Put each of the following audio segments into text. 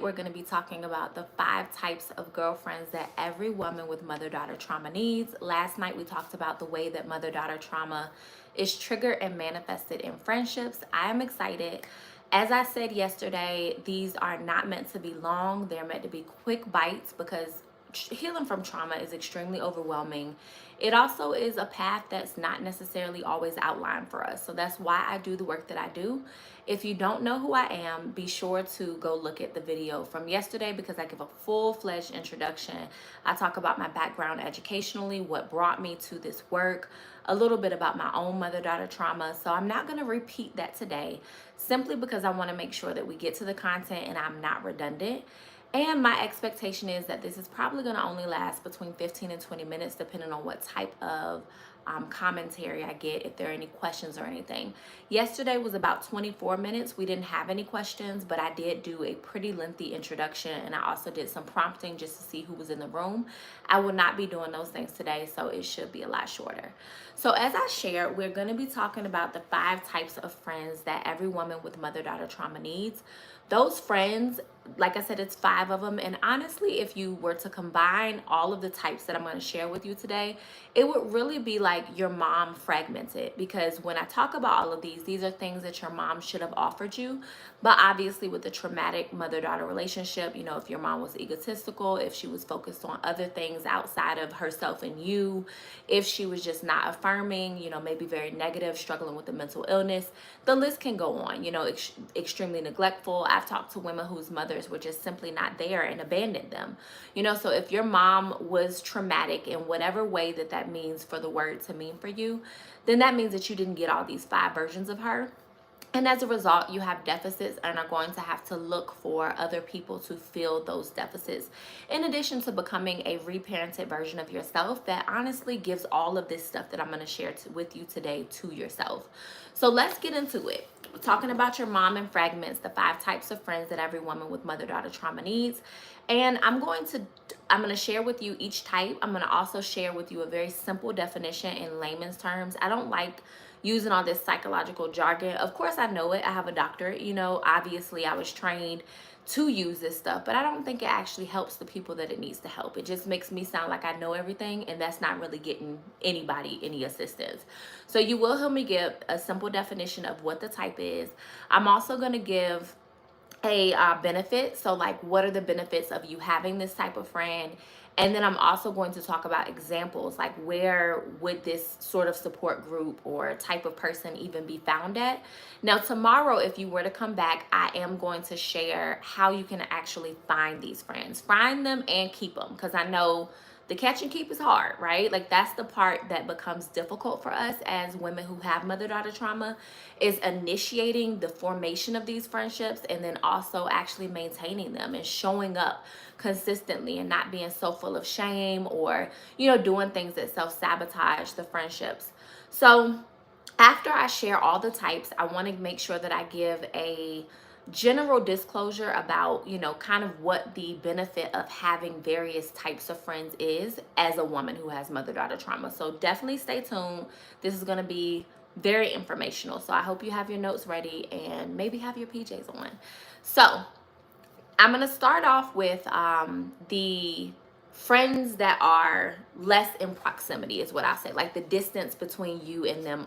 We're going to be talking about the 5 types of girlfriends that every woman with mother-daughter trauma needs. Last night we talked about the way that mother-daughter trauma is triggered and manifested in friendships. I am excited. As I said yesterday, these are not meant to be long. They're meant to be quick bites because healing from trauma is extremely overwhelming. It also is a path that's not necessarily always outlined for us. So that's why I do the work that I do. If you don't know who I am, be sure to go look at the video from yesterday because I give a full-fledged introduction. I talk about my background educationally, what brought me to this work, a little bit about my own mother-daughter trauma. So I'm not going to repeat that today simply because I want to make sure that we get to the content and I'm not redundant. And my expectation is that this is probably going to only last between 15 and 20 minutes, depending on what type of commentary I get, if there are any questions or anything. Yesterday was about 24 minutes. We didn't have any questions, but I did do a pretty lengthy introduction, and I also did some prompting just to see who was in the room. I will not be doing those things today, so it should be a lot shorter. So as I shared, we're going to be talking about the 5 types of friends that every woman with mother-daughter trauma needs. Those friends, like I said, it's 5 of them. And honestly, if you were to combine all of the types that I'm going to share with you today, it would really be like your mom fragmented. Because when I talk about all of these are things that your mom should have offered you. But obviously with the traumatic mother-daughter relationship, you know, if your mom was egotistical, if she was focused on other things outside of herself and you, if she was just not affirming, you know, maybe very negative, struggling with a mental illness, the list can go on, you know, extremely neglectful. I've talked to women whose mothers were just simply not there and abandoned them. You know, so if your mom was traumatic in whatever way that that means for the word to mean for you, then that means that you didn't get all these 5 versions of her. And as a result, you have deficits and are going to have to look for other people to fill those deficits. In addition to becoming a reparented version of yourself that honestly gives all of this stuff that I'm going to share with you today to yourself. So let's get into it. We're talking about your mom in fragments, the 5 types of friends that every woman with mother-daughter trauma needs. And I'm going to share with you each type. I'm going to also share with you a very simple definition in layman's terms. I don't like using all this psychological jargon. Of course, I know it. I have a doctorate, you know, obviously I was trained to use this stuff, but I don't think it actually helps the people that it needs to help. It just makes me sound like I know everything, and that's not really getting anybody any assistance. So you will hear me give a simple definition of what the type is. I'm also going to give a benefit. So like, what are the benefits of you having this type of friend? And then I'm also going to talk about examples, like where would this sort of support group or type of person even be found at. Now, tomorrow, if you were to come back, I am going to share how you can actually find these friends, find them and keep them. Because I know the catch and keep is hard, right? Like that's the part that becomes difficult for us as women who have mother-daughter trauma, is initiating the formation of these friendships and then also actually maintaining them and showing up consistently and not being so full of shame or, you know, doing things that self-sabotage the friendships. So after I share all the types, I want to make sure that I give a general disclosure about, you know, kind of what the benefit of having various types of friends is as a woman who has mother-daughter trauma. So definitely stay tuned. This is going to be very informational. So I hope you have your notes ready and maybe have your PJs on. So I'm going to start off with the friends that are less in proximity is what I say. Like the distance between you and them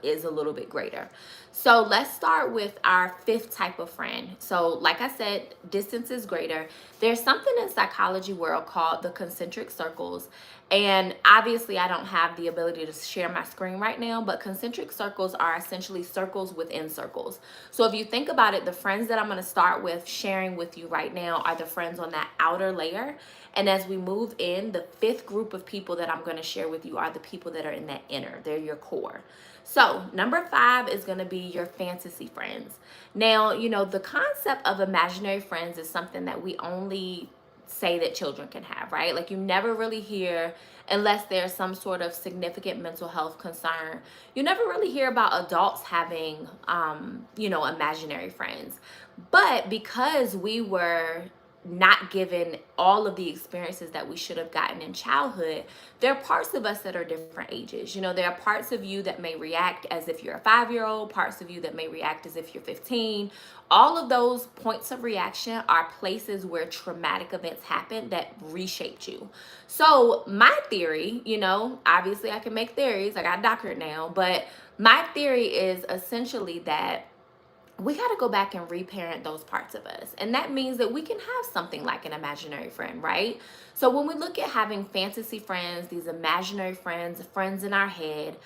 is a little bit greater. So let's start with our 5th type of friend. So like I said, distance is greater. There's something in psychology world called the concentric circles. And obviously I don't have the ability to share my screen right now, but concentric circles are essentially circles within circles. So if you think about it, the friends that I'm going to start with sharing with you right now are the friends on that outer layer. And as we move in, the 5th group of people that I'm going to share with you are the people that are in that inner. They're your core. So number 5 is going to be your fantasy friends. Now, you know, the concept of imaginary friends is something that we only say that children can have, right? Like you never really hear, unless there's some sort of significant mental health concern, you never really hear about adults having, you know, imaginary friends. But because we were not given all of the experiences that we should have gotten in childhood, there are parts of us that are different ages. You know, there are parts of you that may react as if you're a 5-year-old, parts of you that may react as if you're 15. All of those points of reaction are places where traumatic events happen that reshaped you. So my theory, you know, obviously I can make theories, I got a doctorate now, but my theory is essentially that we got to go back and reparent those parts of us. And that means that we can have something like an imaginary friend, right? So when we look at having fantasy friends, these imaginary friends, friends in our head,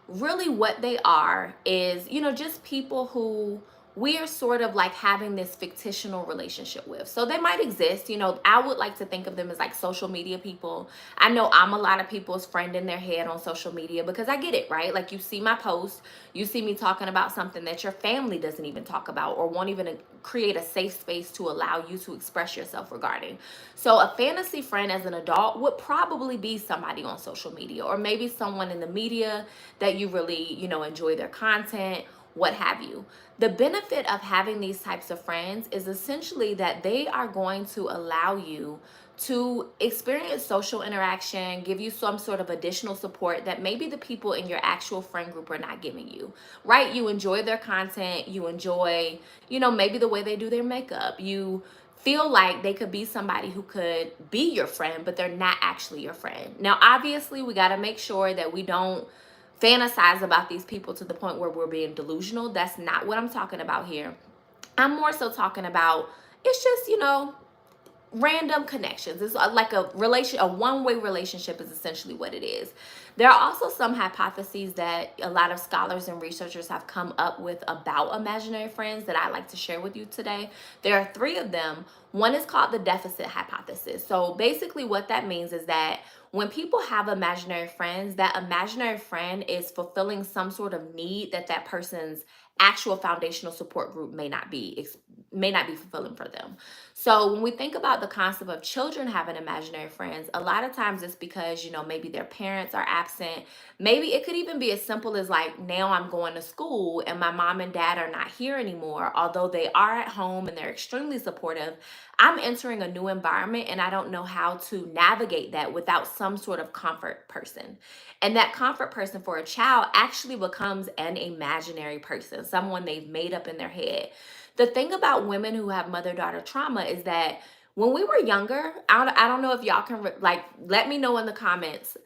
really what they are is, you know, just people who we are sort of like having this fictional relationship with. So they might exist, you know, I would like to think of them as like social media people. I know I'm a lot of people's friend in their head on social media because I get it, right? Like you see my post, you see me talking about something that your family doesn't even talk about or won't even create a safe space to allow you to express yourself regarding. So a fantasy friend as an adult would probably be somebody on social media or maybe someone in the media that you really, you know, enjoy their content, what have you. The benefit of having these types of friends is essentially that they are going to allow you to experience social interaction, give you some sort of additional support that maybe the people in your actual friend group are not giving you, right? You enjoy their content, you enjoy, you know, maybe the way they do their makeup. You feel like they could be somebody who could be your friend, but they're not actually your friend. Now, obviously, we got to make sure that we don't fantasize about these people to the point where we're being delusional. That's not what I'm talking about here. I'm more so talking about it's just, you know, random connections. It's like a one-way relationship is essentially what it is. There are also some hypotheses that a lot of scholars and researchers have come up with about imaginary friends that I'd like to share with you today. There are 3 of them. One is called the deficit hypothesis. So basically what that means is that when people have imaginary friends, that imaginary friend is fulfilling some sort of need that that person's actual foundational support group may not be fulfilling for them. So when we think about the concept of children having imaginary friends, a lot of times it's because, you know, maybe their parents are absent. Maybe it could even be as simple as like, now I'm going to school and my mom and dad are not here anymore. Although they are at home and they're extremely supportive, I'm entering a new environment and I don't know how to navigate that without some sort of comfort person. And that comfort person for a child actually becomes an imaginary person, someone they've made up in their head. The thing about women who have mother-daughter trauma is that when we were younger, I don't know if y'all can like let me know in the comments.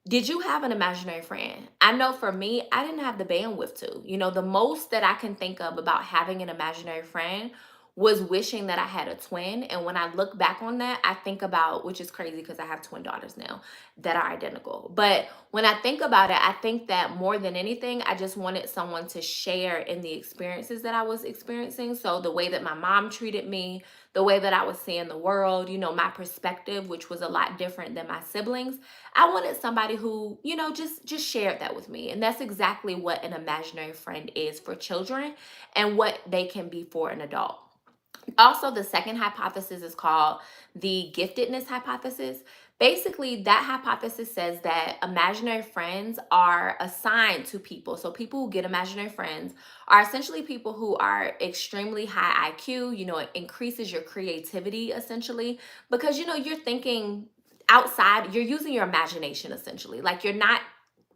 Did you have an imaginary friend? I know for me, I didn't have the bandwidth to. You know, the most that I can think of about having an imaginary friend was wishing that I had a twin. And when I look back on that, I think about, which is crazy because I have twin daughters now that are identical. But when I think about it, I think that more than anything, I just wanted someone to share in the experiences that I was experiencing. So the way that my mom treated me, the way that I was seeing the world, you know, my perspective, which was a lot different than my siblings. I wanted somebody who, you know, just shared that with me. And that's exactly what an imaginary friend is for children and what they can be for an adult. Also, the second hypothesis is called the giftedness hypothesis. Basically, that hypothesis says that imaginary friends are assigned to people. So, people who get imaginary friends are essentially people who are extremely high IQ. You know, it increases your creativity essentially because, you know, you're thinking outside, you're using your imagination essentially. Like, you're not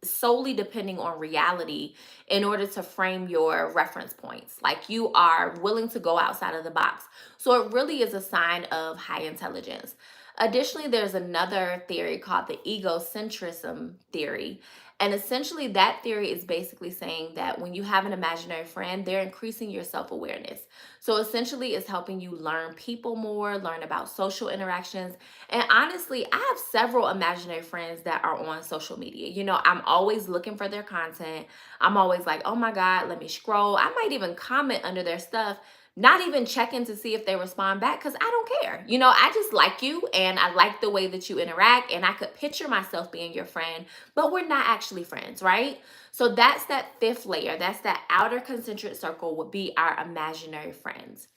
solely depending on reality in order to frame your reference points. Like you are willing to go outside of the box. So it really is a sign of high intelligence. Additionally, there's another theory called the egocentrism theory. And essentially, that theory is basically saying that when you have an imaginary friend, they're increasing your self awareness. So essentially, it's helping you learn people more, learn about social interactions. And honestly, I have several imaginary friends that are on social media. You know, I'm always looking for their content. I'm always like, oh my God, let me scroll. I might even comment under their stuff, not even checking to see if they respond back because I don't care. You know, I just like you and I like the way that you interact and I could picture myself being your friend, but we're not actually friends, right? So that's that 5th layer. That's that outer concentric circle would be our imaginary friends.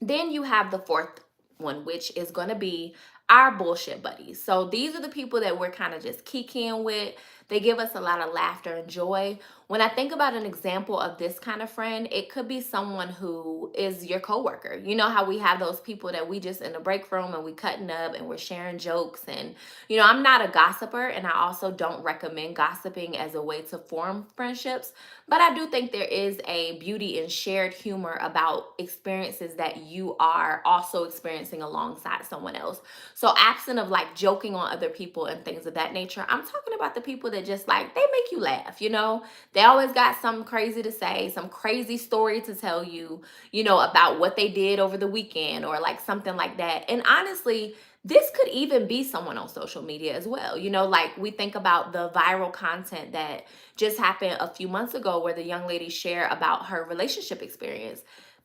Then you have the 4th one, which is going to be our bullshit buddies. So these are the people that we're kind of just kikiing with. They give us a lot of laughter and joy. When I think about an example of this kind of friend, it could be someone who is your coworker. You know how we have those people that we just in the break room and we cutting up and we're sharing jokes. And I'm not a gossiper, and I also don't recommend gossiping as a way to form friendships, but I do think there is a beauty in shared humor about experiences that you are also experiencing alongside someone else. So absent of like joking on other people and things of that nature, I'm talking about the people that just like, they make you laugh. They always got something crazy to say, some crazy story to tell you, about what they did over the weekend or like something like that. And honestly, this could even be someone on social media as well. Like we think about the viral content that just happened a few months ago where the young lady shared about her relationship experience.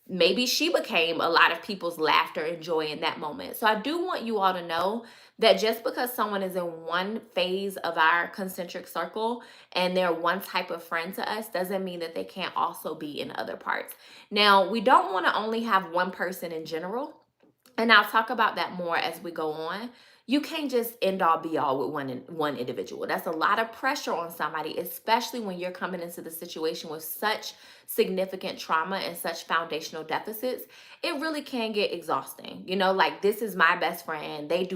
Maybe she became a lot of people's laughter and joy in that moment. So I do want you all to know that just because someone is in one phase of our concentric circle and they're one type of friend to us doesn't mean that they can't also be in other parts. Now, we don't want to only have one person in general, and I'll talk about that more as we go on. You can't just end all be all with one individual. That's a lot of pressure on somebody, especially when you're coming into the situation with such significant trauma and such foundational deficits. It really can get exhausting. Like, this is my best friend. They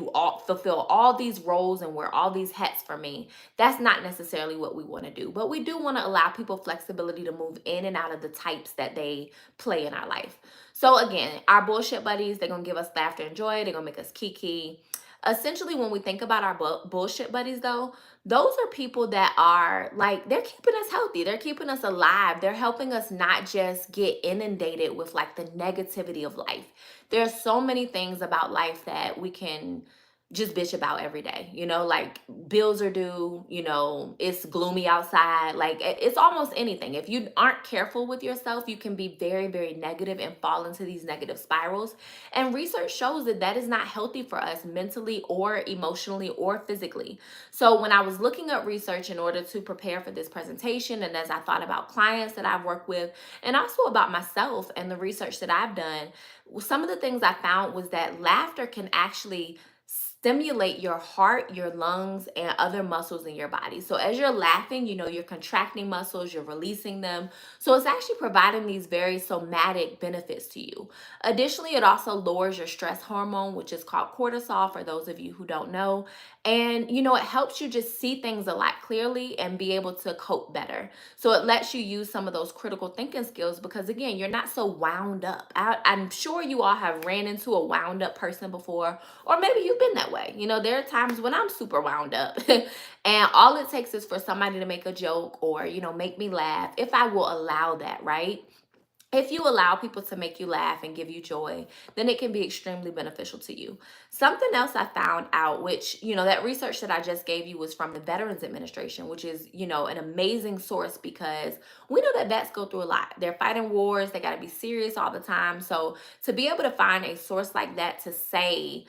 fulfill all these roles and wear all these hats for me. That's not necessarily what we want to do. But we do want to allow people flexibility to move in and out of the types that they play in our life. So again, our bullshit buddies, they're going to give us laughter and joy. They're going to make us kiki. Essentially, when we think about our bullshit buddies, though, those are people that are like, they're keeping us healthy. They're keeping us alive. They're helping us not just get inundated with like the negativity of life. There's so many things about life that we can just bitch about every day. Like bills are due, it's gloomy outside. Like it's almost anything. If you aren't careful with yourself, you can be very, very negative and fall into these negative spirals. And research shows that that is not healthy for us mentally or emotionally or physically. So when I was looking up research in order to prepare for this presentation, and as I thought about clients that I've worked with, and also about myself and the research that I've done, some of the things I found was that laughter can actually stimulate your heart, your lungs, and other muscles in your body. So as you're laughing, you're contracting muscles, you're releasing them. So it's actually providing these very somatic benefits to you. Additionally, it also lowers your stress hormone, which is called cortisol, for those of you who don't know. And, it helps you just see things a lot clearly and be able to cope better. So it lets you use some of those critical thinking skills because, again, you're not so wound up. I'm sure you all have ran into a wound up person before, or maybe you've been that way. There are times when I'm super wound up and all it takes is for somebody to make a joke or, make me laugh, if I will allow that, right? If you allow people to make you laugh and give you joy, then it can be extremely beneficial to you. Something else I found out, which, that research that I just gave you was from the Veterans Administration, which is, an amazing source because we know that vets go through a lot. They're fighting wars, they got to be serious all the time. So to be able to find a source like that to say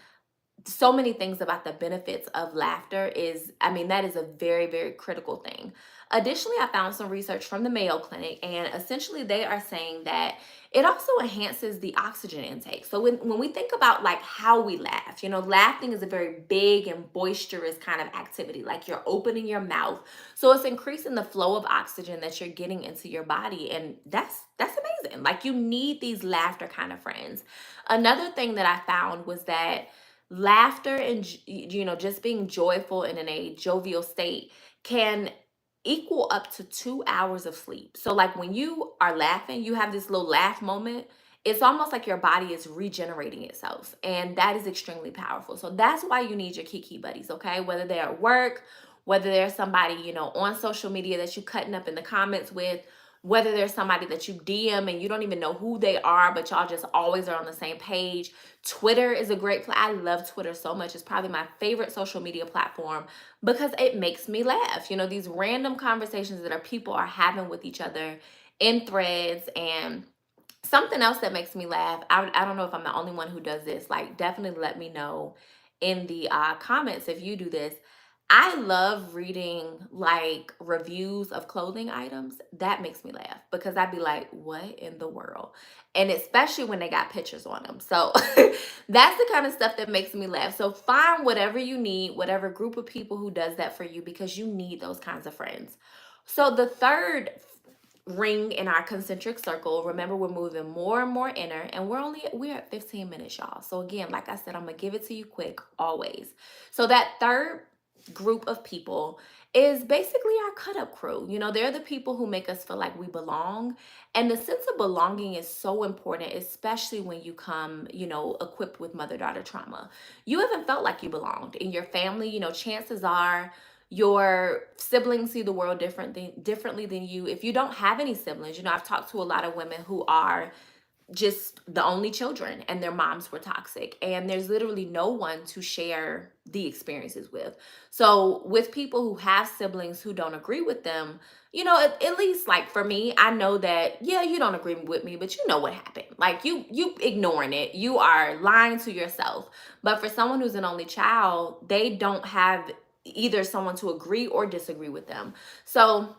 so many things about the benefits of laughter that is a very, very critical thing. Additionally, I found some research from the Mayo Clinic, and essentially they are saying that it also enhances the oxygen intake. So when we think about like how we laugh, laughing is a very big and boisterous kind of activity, like you're opening your mouth. So it's increasing the flow of oxygen that you're getting into your body, and that's amazing. Like, you need these laughter kind of friends. Another thing that I found was that laughter and just being joyful and in a jovial state can equal up to 2 hours of sleep. So like when you are laughing, you have this little laugh moment, it's almost like your body is regenerating itself, and that is extremely powerful. So that's why you need your kiki buddies, okay? Whether they're at work, whether there's somebody on social media that you cutting up in the comments with, whether there's somebody that you DM and you don't even know who they are, but y'all just always are on the same page. Twitter is a great I love Twitter so much. It's probably my favorite social media platform because it makes me laugh. These random conversations that people are having with each other in threads. And something else that makes me laugh, I don't know if I'm the only one who does this. Like, definitely let me know in the comments if you do this. I love reading like reviews of clothing items. That makes me laugh because I'd be like, what in the world? And especially when they got pictures on them. So that's the kind of stuff that makes me laugh. So find whatever you need, whatever group of people who does that for you, because you need those kinds of friends. So the third ring in our concentric circle, remember, we're moving more and more inner, and we're at 15 minutes, y'all. So again, like I said, I'm gonna give it to you quick always. So that third group of people is basically our cut up crew. You know, they're the people who make us feel like we belong. And the sense of belonging is so important, especially when you come, you know, equipped with mother daughter trauma. You haven't felt like you belonged in your family. You know, chances are your siblings see the world differently than you. If you don't have any siblings, you know, I've talked to a lot of women who are just the only children and their moms were toxic, and there's literally no one to share the experiences with. So with people who have siblings who don't agree with them, you know, at least like for me, I know that, yeah, you don't agree with me, but you know what happened. Like you ignoring it, you are lying to yourself. But for someone who's an only child, they don't have either someone to agree or disagree with them. So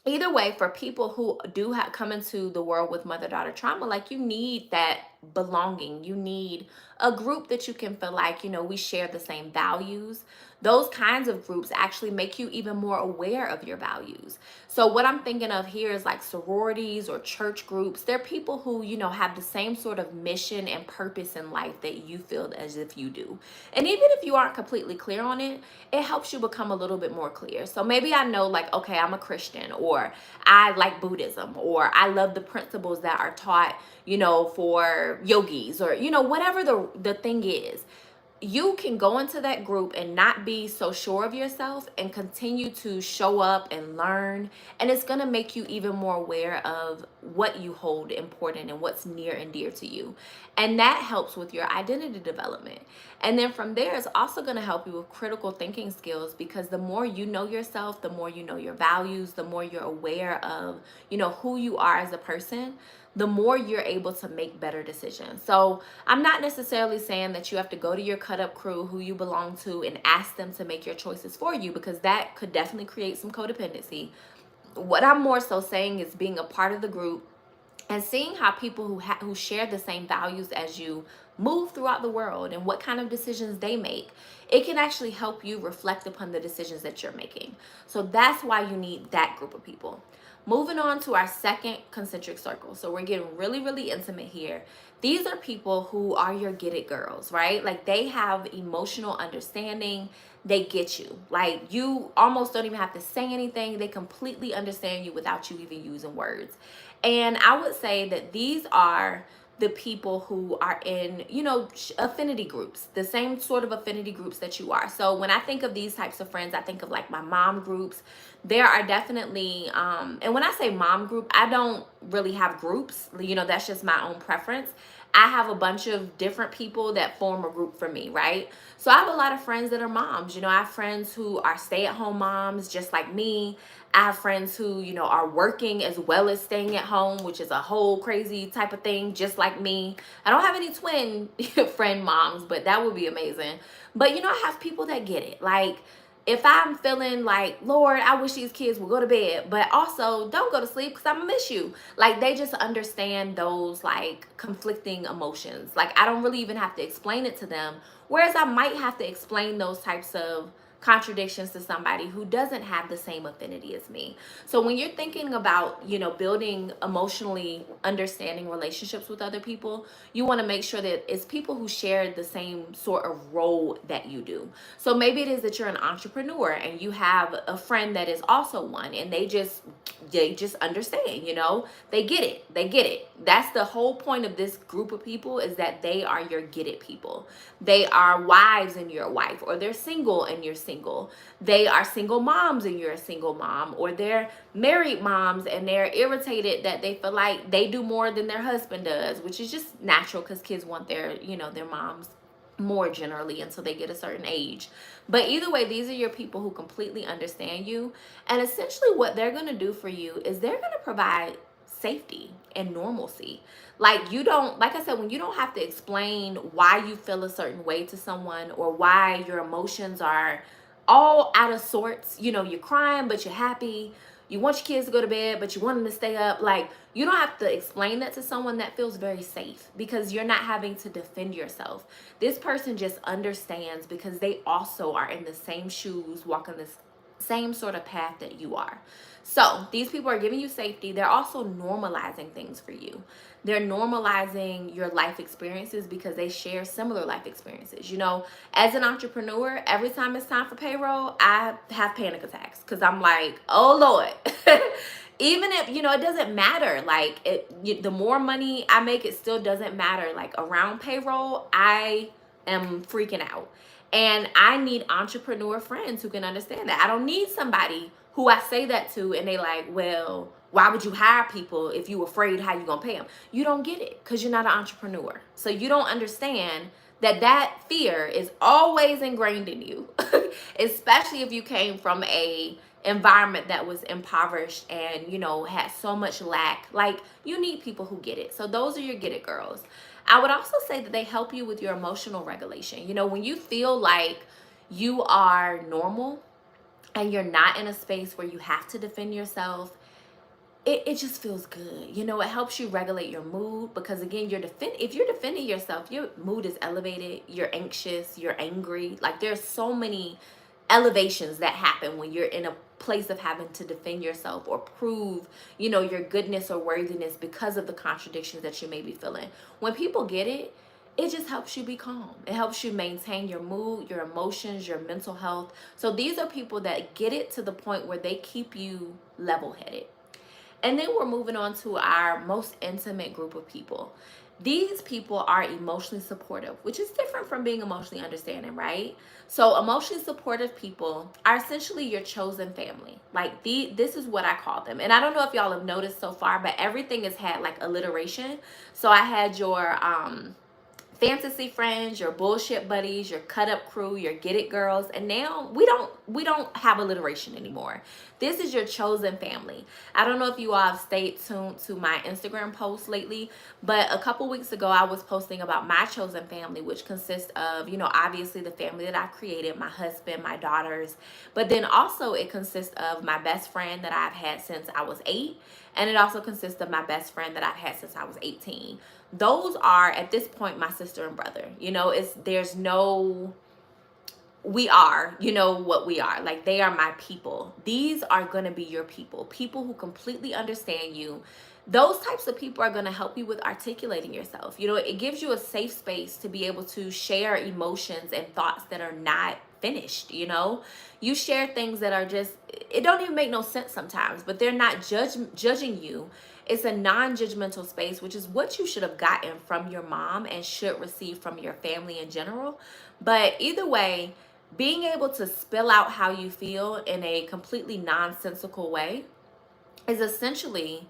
either way, for people who do come into the world with mother daughter trauma, like, you need that belonging. You need a group that you can feel like, you know, we share the same values. Those kinds of groups actually make you even more aware of your values. So what I'm thinking of here is like sororities or church groups. They're people who, you know, have the same sort of mission and purpose in life that you feel as if you do. And even if you aren't completely clear on it, it helps you become a little bit more clear. So maybe I know, like, okay, I'm a Christian, or I like Buddhism, or I love the principles that are taught, you know, for yogis, or, you know, whatever the thing is. You can go into that group and not be so sure of yourself and continue to show up and learn. And it's going to make you even more aware of what you hold important and what's near and dear to you. And that helps with your identity development. And then from there, it's also going to help you with critical thinking skills, because the more you know yourself, the more you know your values, the more you're aware of, you know, who you are as a person, the more you're able to make better decisions. So I'm not necessarily saying that you have to go to your cut up crew who you belong to and ask them to make your choices for you, because that could definitely create some codependency. What I'm more so saying is being a part of the group and seeing how people who share the same values as you move throughout the world and what kind of decisions they make. It can actually help you reflect upon the decisions that you're making. So that's why you need that group of people. Moving on to our second concentric circle. So we're getting really, really intimate here. These are people who are your get it girls, right? Like, they have emotional understanding. They get you. Like, you almost don't even have to say anything. They completely understand you without you even using words. And I would say that these are the people who are in, you know, affinity groups, the same sort of affinity groups that you are. So when I think of these types of friends, I think of like my mom groups. There are definitely, and when I say mom group, I don't really have groups, you know, that's just my own preference. I have a bunch of different people that form a group for me, right? So I have a lot of friends that are moms. You know, I have friends who are stay-at-home moms just like me. I have friends who, you know, are working as well as staying at home, which is a whole crazy type of thing, just like me. I don't have any twin friend moms, but that would be amazing. But, you know, I have people that get it. Like, if I'm feeling like, Lord, I wish these kids would go to bed, but also don't go to sleep because I'm gonna miss you. Like, they just understand those like conflicting emotions. Like, I don't really even have to explain it to them. Whereas I might have to explain those types of contradictions to somebody who doesn't have the same affinity as me. So when you're thinking about, you know, building emotionally understanding relationships with other people, you want to make sure that it's people who share the same sort of role that you do. So maybe it is that you're an entrepreneur and you have a friend that is also one, and they just understand, you know, they get it. That's the whole point of this group of people, is that they are your get it people. They are wives and you're a wife, or they're single and you're single. They are single moms and you're a single mom, or they're married moms and they're irritated that they feel like they do more than their husband does, which is just natural because kids want their, you know, their moms more generally until they get a certain age. But either way, these are your people who completely understand you. And essentially what they're going to do for you is they're going to provide safety and normalcy. Like, you don't, like I said, when you don't have to explain why you feel a certain way to someone, or why your emotions are all out of sorts. You know, you're crying, but you're happy. You want your kids to go to bed, but you want them to stay up. Like, you don't have to explain that to someone. That feels very safe because you're not having to defend yourself. This person just understands because they also are in the same shoes, walking this same sort of path that you are. So these people are giving you safety. They're also normalizing things for you. They're normalizing your life experiences because they share similar life experiences. You know, as an entrepreneur, every time it's time for payroll, I have panic attacks because I'm like, oh Lord. Even if, you know, it doesn't matter. Like, the more money I make, it still doesn't matter. Like, around payroll, I am freaking out. And I need entrepreneur friends who can understand that. I don't need somebody who I say that to and they like, well, why would you hire people if you afraid how you gonna pay them? You don't get it because you're not an entrepreneur. So you don't understand that fear is always ingrained in you, especially if you came from a environment that was impoverished and, you know, had so much lack. Like, you need people who get it. So those are your get it girls. I would also say that they help you with your emotional regulation. You know, when you feel like you are normal and you're not in a space where you have to defend yourself, it just feels good. You know, it helps you regulate your mood because, again, if you're defending yourself, your mood is elevated, you're anxious, you're angry. Like, there's so many elevations that happen when you're in a place of having to defend yourself or prove, you know, your goodness or worthiness because of the contradictions that you may be feeling. When people get it, it just helps you be calm. It helps you maintain your mood, your emotions, your mental health. So these are people that get it to the point where they keep you level-headed. And then we're moving on to our most intimate group of people. These people are emotionally supportive, which is different from being emotionally understanding, right? So emotionally supportive people are essentially your chosen family. Like, this is what I call them. And I don't know if y'all have noticed so far, but everything has had like alliteration. So I had your fantasy friends, your bullshit buddies, your cut up crew, your get it girls, and now we don't have alliteration anymore. This is your chosen family. I don't know if you all have stayed tuned to my Instagram posts lately, but a couple weeks ago I was posting about my chosen family, which consists of, you know, obviously the family that I created, my husband, my daughters, but then also it consists of my best friend that I've had since I was 8, and it also consists of my best friend that I've had since I was 18. Those are, at this point, my sister and brother. You know, we are, you know, what we are. Like, they are my people. These are going to be your people who completely understand you. Those types of people are going to help you with articulating yourself. You know, it gives you a safe space to be able to share emotions and thoughts that are not finished. You know, you share things that are just, it don't even make no sense sometimes, but they're not judging you. It's a non-judgmental space, which is what you should have gotten from your mom and should receive from your family in general. But either way, being able to spill out how you feel in a completely nonsensical way is essentially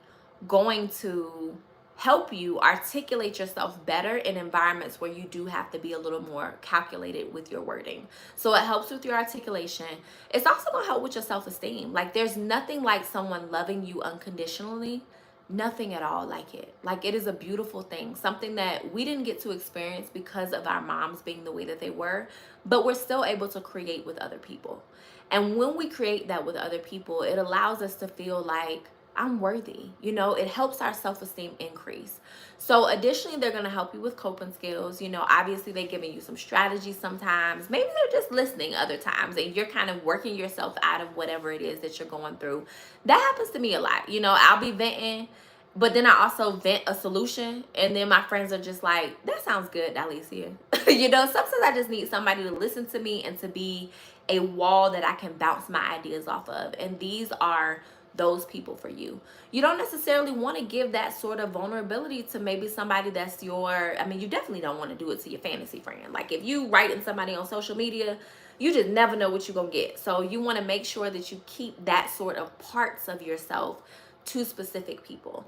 going to help you articulate yourself better in environments where you do have to be a little more calculated with your wording. So it helps with your articulation. It's also going to help with your self-esteem. Like, there's nothing like someone loving you unconditionally. Nothing at all like it. Like, it is a beautiful thing, something that we didn't get to experience because of our moms being the way that they were, but we're still able to create with other people. And when we create that with other people, it allows us to feel like, I'm worthy. You know, it helps our self-esteem increase. So additionally, they're going to help you with coping skills. You know, obviously they're giving you some strategies sometimes. Maybe they're just listening other times and you're kind of working yourself out of whatever it is that you're going through. That happens to me a lot. You know, I'll be venting, but then I also vent a solution, and then my friends are just like, that sounds good, Dylesia. You know, sometimes I just need somebody to listen to me and to be a wall that I can bounce my ideas off of. And these are those people for you. You don't necessarily want to give that sort of vulnerability to maybe somebody that's you definitely don't want to do it to your fantasy friend. Like, if you writing somebody on social media, you just never know what you're going to get. So you want to make sure that you keep that sort of parts of yourself to specific people.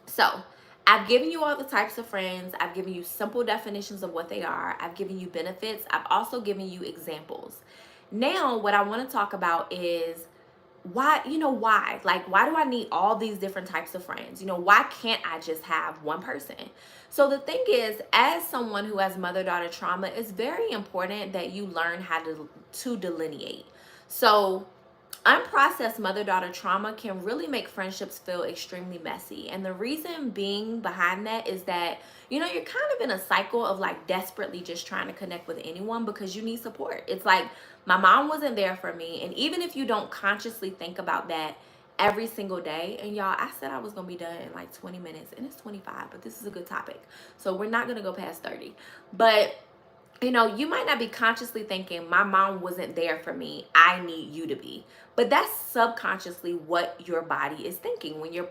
So I've given you all the types of friends. I've given you simple definitions of what they are. I've given you benefits. I've also given you examples. Now, what I want to talk about is why, why? Like, why do I need all these different types of friends? Why can't I just have one person? So the thing is, as someone who has mother-daughter trauma, it's very important that you learn how to delineate. So unprocessed mother-daughter trauma can really make friendships feel extremely messy. And the reason being behind that is that, you're kind of in a cycle of like desperately just trying to connect with anyone because you need support. It's like my mom wasn't there for me. And even if you don't consciously think about that every single day, and y'all, I said I was going to be done in like 20 minutes and it's 25, but this is a good topic. So we're not going to go past 30. But you might not be consciously thinking, my mom wasn't there for me, I need you to be. But that's subconsciously what your body is thinking when your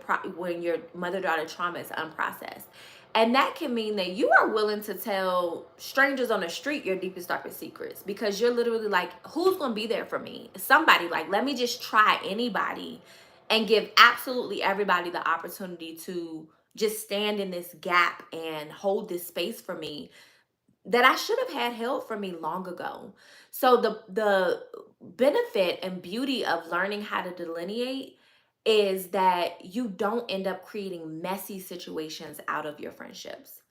mother-daughter trauma is unprocessed. And that can mean that you are willing to tell strangers on the street your deepest, darkest secrets because you're literally like, who's going to be there for me? Somebody, like, let me just try anybody and give absolutely everybody the opportunity to just stand in this gap and hold this space for me that I should have had held for me long ago. So the benefit and beauty of learning how to delineate is that you don't end up creating messy situations out of your friendships.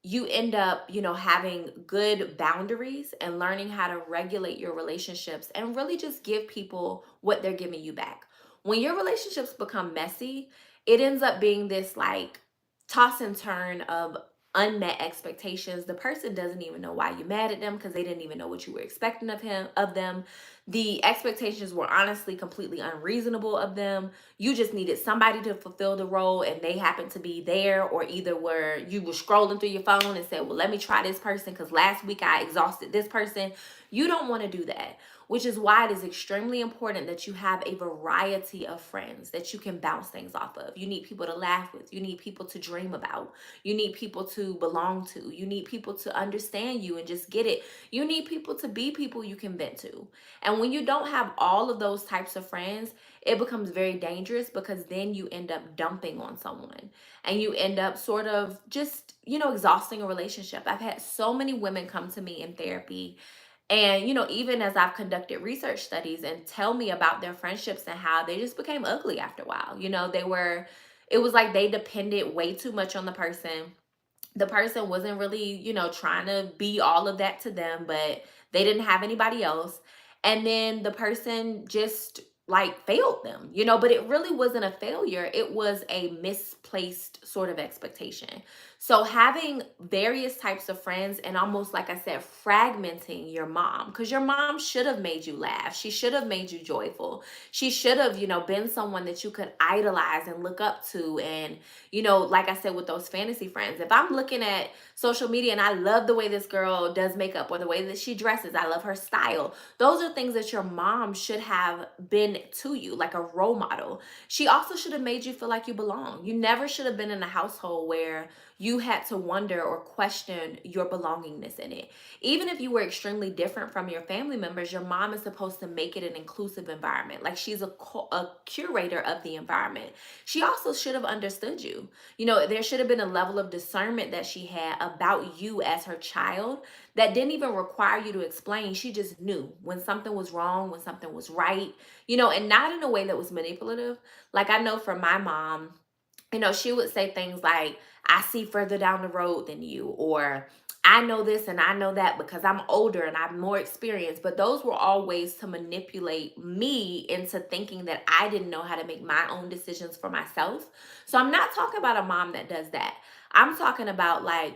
You end up, having good boundaries and learning how to regulate your relationships and really just give people what they're giving you back. When your relationships become messy, it ends up being this like toss and turn of unmet expectations. The person doesn't even know why you're mad at them because they didn't even know what you were expecting of them. The expectations were honestly completely unreasonable of them. You just needed somebody to fulfill the role and they happened to be there, or either were you were scrolling through your phone and said, well, let me try this person because last week I exhausted this person. You don't want to do that, which is why it is extremely important that you have a variety of friends that you can bounce things off of. You need people to laugh with. You need people to dream about. You need people to belong to. You need people to understand you and just get it. You need people to be people you can vent to. And when you don't have all of those types of friends, it becomes very dangerous because then you end up dumping on someone and you end up sort of just, exhausting a relationship. I've had so many women come to me in therapy and, even as I've conducted research studies and tell me about their friendships and how they just became ugly after a while. It was like they depended way too much on the person. The person wasn't really, trying to be all of that to them, but they didn't have anybody else. And then the person just like failed them, but it really wasn't a failure. It was a misplaced sort of expectation. So having various types of friends and almost like I said, fragmenting your mom, because your mom should have made you laugh. She should have made you joyful. She should have, been someone that you could idolize and look up to. And like I said, with those fantasy friends, if I'm looking at social media and I love the way this girl does makeup or the way that she dresses, I love her style. Those are things that your mom should have been to you, like a role model. She also should have made you feel like you belong. You never should have been in a household where you had to wonder or question your belongingness in it. Even if you were extremely different from your family members, your mom is supposed to make it an inclusive environment. Like she's a curator of the environment. She also should have understood you. There should have been a level of discernment that she had about you as her child that didn't even require you to explain. She just knew when something was wrong, when something was right, and not in a way that was manipulative. Like I know for my mom, she would say things like, I see further down the road than you, or I know this and I know that because I'm older and I'm more experienced. But those were all ways to manipulate me into thinking that I didn't know how to make my own decisions for myself. So I'm not talking about a mom that does that. I'm talking about like,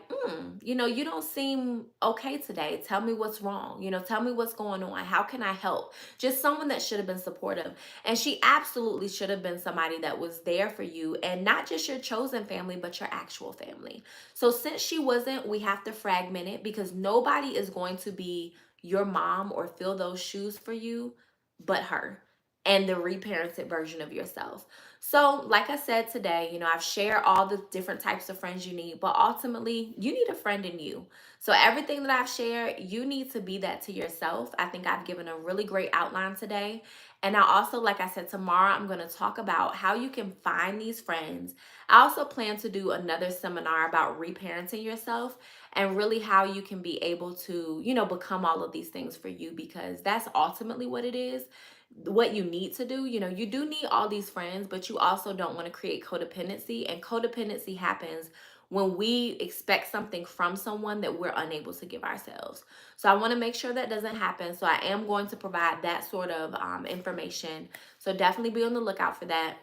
you don't seem okay today. Tell me what's wrong. Tell me what's going on. How can I help? Just someone that should have been supportive. And she absolutely should have been somebody that was there for you, and not just your chosen family, but your actual family. So since she wasn't, we have to fragment it because nobody is going to be your mom or fill those shoes for you but her and the reparented version of yourself. So, like I said today, I've shared all the different types of friends you need, but ultimately, you need a friend in you. So, everything that I've shared, you need to be that to yourself. I think I've given a really great outline today. And I also, like I said, tomorrow I'm going to talk about how you can find these friends. I also plan to do another seminar about reparenting yourself and really how you can be able to, become all of these things for you, because that's ultimately what it is. what you need to do. You know, you do need all these friends, but you also don't want to create codependency. And codependency happens when we expect something from someone that we're unable to give ourselves. So I want to make sure that doesn't happen. So I am going to provide that sort of information. So definitely be on the lookout for that.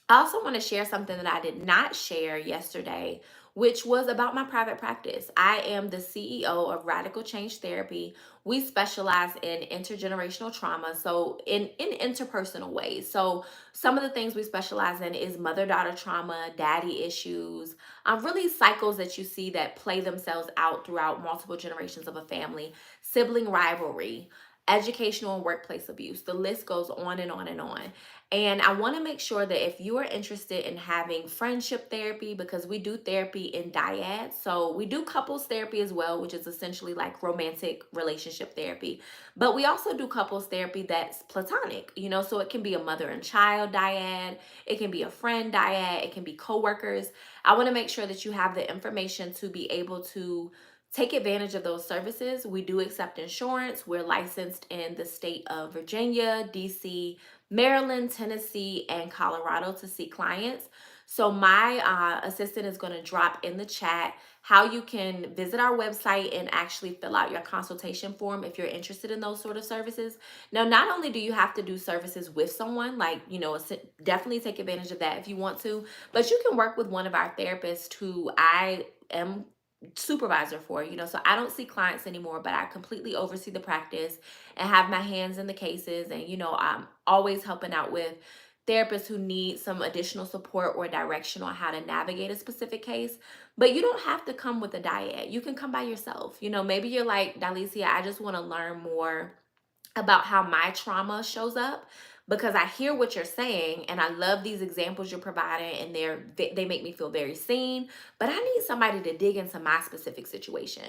I also want to share something that I did not share yesterday, which was about my private practice. I am the CEO of Radical Change Therapy. We specialize in intergenerational trauma, so in interpersonal ways. So some of the things we specialize in is mother-daughter trauma, daddy issues, really cycles that you see that play themselves out throughout multiple generations of a family, sibling rivalry, educational and workplace abuse. The list goes on and on and on. And I want to make sure that if you are interested in having friendship therapy, because we do therapy in dyads, so we do couples therapy as well, which is essentially like romantic relationship therapy. But we also do couples therapy that's platonic, you know, so it can be a mother and child dyad, it can be a friend dyad, it can be coworkers. I want to make sure that you have the information to be able to take advantage of those services. We do accept insurance. We're licensed in the state of Virginia, DC, Maryland, Tennessee, and Colorado to see clients. So my assistant is going to drop in the chat how you can visit our website and actually fill out your consultation form if you're interested in those sort of services. Now, not only do you have to do services with someone, like, you know, definitely take advantage of that if you want to, but you can work with one of our therapists who I am supervisor for, you know, so I don't see clients anymore, but I completely oversee the practice and have my hands in the cases. And, you know, I'm always helping out with therapists who need some additional support or direction on how to navigate a specific case. But you don't have to come with a dyad. You can come by yourself. You know, maybe you're like, Dylesia, I just want to learn more about how my trauma shows up, because I hear what you're saying and I love these examples you're providing, and they make me feel very seen, but I need somebody to dig into my specific situation.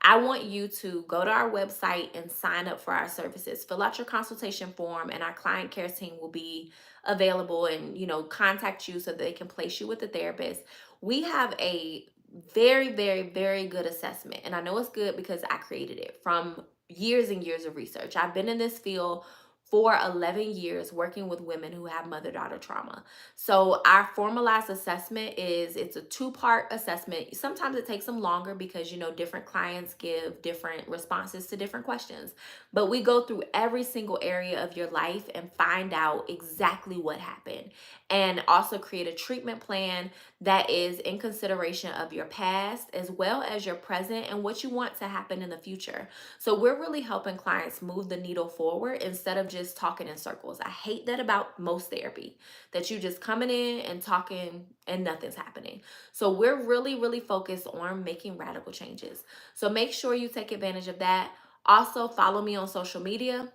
I want you to go to our website and sign up for our services. Fill out your consultation form and our client care team will be available and, you know, contact you so that they can place you with a therapist. We have a very, very, very good assessment. And I know it's good because I created it from years and years of research. I've been in this field for 11 years working with women who have mother-daughter trauma. So our formalized assessment it's a two-part assessment. Sometimes it takes them longer because, you know, different clients give different responses to different questions. But we go through every single area of your life and find out exactly what happened, and also create a treatment plan that is in consideration of your past as well as your present and what you want to happen in the future. So we're really helping clients move the needle forward instead of just talking in circles. I hate that about most therapy, that you just coming in and talking and nothing's happening. So we're really, really focused on making radical changes. So make sure you take advantage of that. Also, follow me on social media.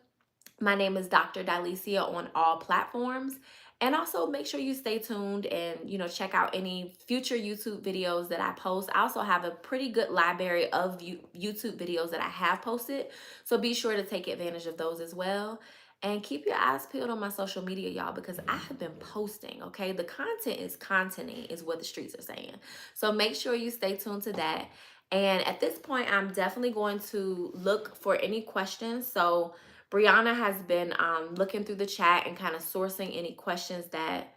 My name is Dr. Dylesia on all platforms. And also make sure you stay tuned and, you know, check out any future YouTube videos that I post. I also have a pretty good library of YouTube videos that I have posted. So be sure to take advantage of those as well. And keep your eyes peeled on my social media, y'all, because I have been posting, okay? The content is contenting, is what the streets are saying. So make sure you stay tuned to that. And at this point, I'm definitely going to look for any questions. So Brianna has been looking through the chat and kind of sourcing any questions that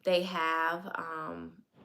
they have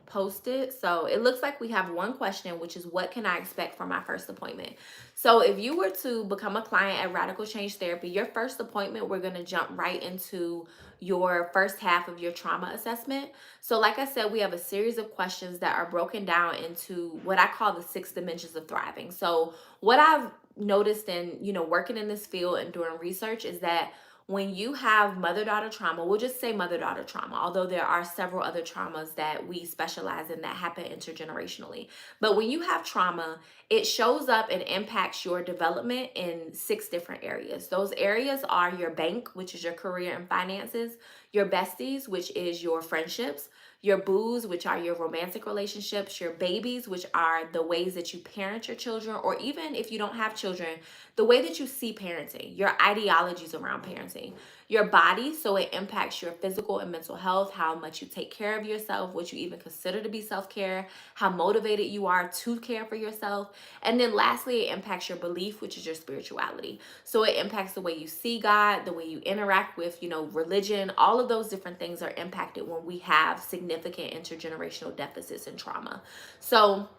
posted. So it looks like we have one question, which is, what can I expect from my first appointment? So if you were to become a client at Radical Change Therapy, your first appointment, we're going to jump right into your first half of your trauma assessment. So like I said, we have a series of questions that are broken down into what I call the 6 dimensions of thriving. So what I've noticed in, you know, working in this field and doing research is that when you have mother-daughter trauma, we'll just say mother-daughter trauma, although there are several other traumas that we specialize in that happen intergenerationally. But when you have trauma, it shows up and impacts your development in 6 different areas. Those areas are your bank, which is your career and finances, your besties, which is your friendships, your boos, which are your romantic relationships, your babies, which are the ways that you parent your children, or even if you don't have children, the way that you see parenting, your ideologies around parenting, your body. So it impacts your physical and mental health, how much you take care of yourself, what you even consider to be self-care, how motivated you are to care for yourself. And then lastly, it impacts your belief, which is your spirituality. So it impacts the way you see God, the way you interact with, religion. All of those different things are impacted when we have significant intergenerational deficits and trauma. So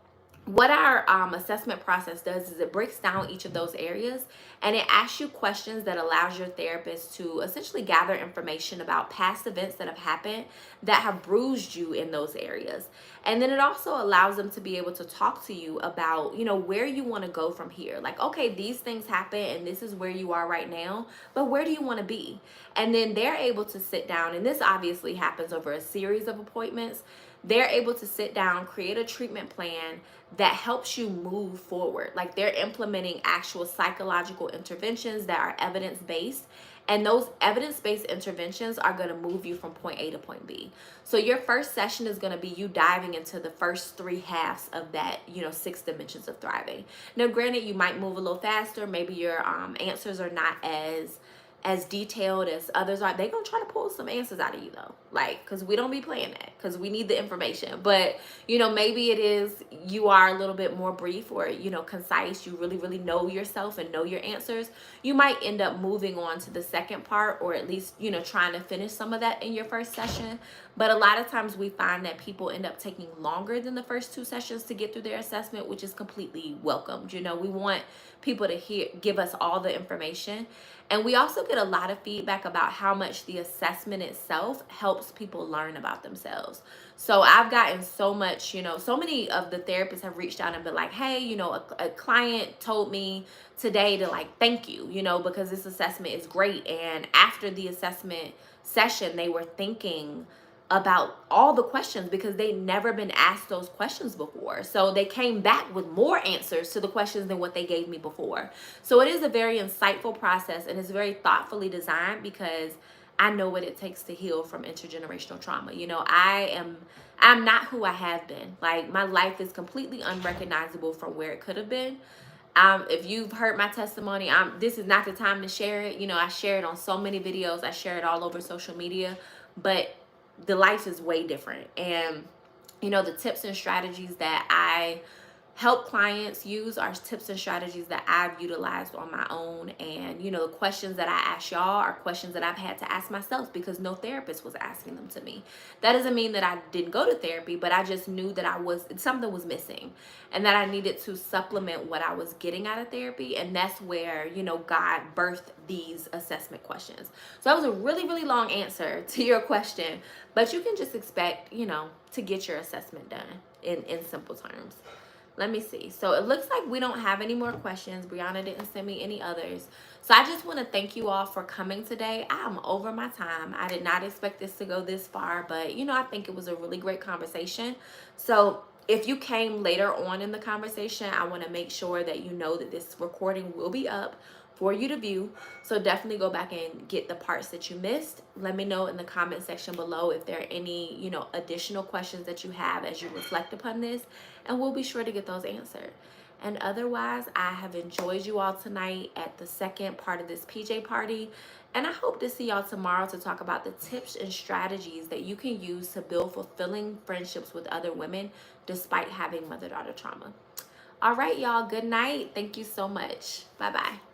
what our assessment process does is it breaks down each of those areas, and it asks you questions that allows your therapist to essentially gather information about past events that have happened that have bruised you in those areas. And then it also allows them to be able to talk to you about, where you want to go from here. Like, okay, these things happen and this is where you are right now, but where do you want to be? And then they're able to sit down, and this obviously happens over a series of appointments. They're able to sit down, create a treatment plan that helps you move forward. Like, they're implementing actual psychological interventions that are evidence-based. And those evidence-based interventions are going to move you from point A to point B. So your first session is going to be you diving into the first 3 halves of that, 6 dimensions of thriving. Now, granted, you might move a little faster. Maybe your answers are not as detailed as others are. They gonna try to pull some answers out of you though, like, because we don't be playing that, because we need the information. But maybe it is you are a little bit more brief, or concise. You really know yourself and know your answers. You might end up moving on to the second part, or at least trying to finish some of that in your first session. But a lot of times we find that people end up taking longer than the first 2 sessions to get through their assessment, which is completely welcomed. We want people to give us all the information. And we also get a lot of feedback about how much the assessment itself helps people learn about themselves. So I've gotten so much, so many of the therapists have reached out and been like, hey, a client told me today to thank you, because this assessment is great. And after the assessment session, they were thinking about all the questions because they'd never been asked those questions before. So they came back with more answers to the questions than what they gave me before. So it is a very insightful process, and it's very thoughtfully designed because I know what it takes to heal from intergenerational trauma. I'm not who I have been. Like, my life is completely unrecognizable from where it could have been. If you've heard my testimony, this is not the time to share it. I share it on so many videos. I share it all over social media, but the life is way different. And the tips and strategies that I help clients use are tips and strategies that I've utilized on my own. And the questions that I ask y'all are questions that I've had to ask myself because no therapist was asking them to me. That doesn't mean that I didn't go to therapy, but I just knew that something was missing, and that I needed to supplement what I was getting out of therapy. And that's where God birthed these assessment questions. So that was a really long answer to your question, but you can just expect to get your assessment done in simple terms. Let me see. So it looks like we don't have any more questions. Brianna didn't send me any others. So I just want to thank you all for coming today. I'm over my time. I did not expect this to go this far, but I think it was a really great conversation. So if you came later on in the conversation, I want to make sure that you know that this recording will be up for you to view. So definitely go back and get the parts that you missed. Let me know in the comment section below if there are any, additional questions that you have as you reflect upon this, and we'll be sure to get those answered. And otherwise, I have enjoyed you all tonight at the second part of this PJ party. And I hope to see y'all tomorrow to talk about the tips and strategies that you can use to build fulfilling friendships with other women despite having mother-daughter trauma. All right, y'all. Good night. Thank you so much. Bye-bye.